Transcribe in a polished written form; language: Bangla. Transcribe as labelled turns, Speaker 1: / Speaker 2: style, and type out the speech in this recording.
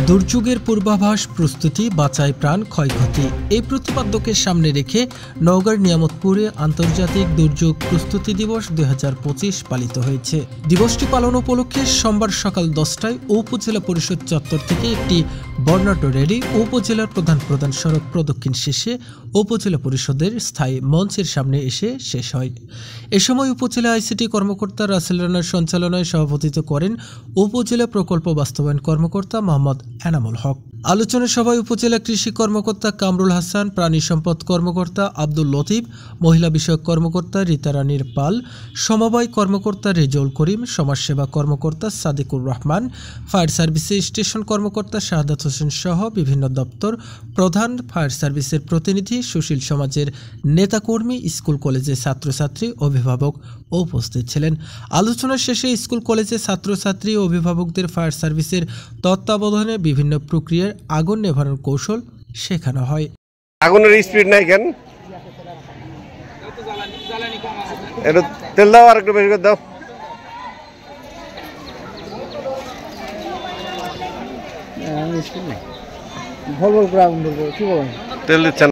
Speaker 1: দুর্যোগের পূর্বাভাস, প্রস্তুতি, বাঁচায় প্রাণ, ক্ষয়ক্ষতি এই প্রতিপাদ্যকে সামনে রেখে নওগাঁর নিয়ামতপুরে আন্তর্জাতিক দুর্যোগ প্রস্তুতি দিবস 2025 পালিত হয়েছে। দিবসটি পালন উপলক্ষে সোমবার সকাল 10টায় উপজেলা পরিষদ চত্বর থেকে একটি বর্ণাঢ্য র্যালি উপজেলার প্রধান সড়ক প্রদক্ষিণ শেষে উপজেলা পরিষদের স্থায়ী মঞ্চের সামনে এসে শেষ হয়। এ সময় উপজেলা আইসিটি কর্মকর্তা রাসেল রানার সঞ্চালনায় সভাপতিত্ব করেন উপজেলা প্রকল্প বাস্তবায়ন কর্মকর্তা মোহাম্মদ এনামুল হক। আলোচনা সভায় উপজেলা কৃষি কর্মকর্তা কামরুল হাসান, প্রাণী সম্পদ কর্মকর্তা আব্দুল লতিফ, মহিলা বিষয়ক কর্মকর্তা রীতা রানীর পাল, সমবায় কর্মকর্তা রেজউল করিম, সমাজসেবা কর্মকর্তা সাদিকুর রহমান, ফায়ার সার্ভিসের স্টেশন কর্মকর্তা শাহাদাত হোসেন সহ বিভিন্ন দপ্তর প্রধান, ফায়ার সার্ভিসের প্রতিনিধি, সুশীল সমাজের নেতাকর্মী, স্কুল কলেজের ছাত্রছাত্রী, অভিভাবক উপস্থিত ছিলেন। আলোচনা শেষে স্কুল কলেজের ছাত্রছাত্রী ও অভিভাবকদের ফায়ার সার্ভিসের তত্ত্বাবধানে বিভিন্ন প্রক্রিয়ার আগুন নেভানোর কৌশল শেখানো হয়।
Speaker 2: আগুনের স্পিড নাই কেন? একটু তেল দাও, আর একটু বেশি করে দাও। তেল দিচ্ছেন।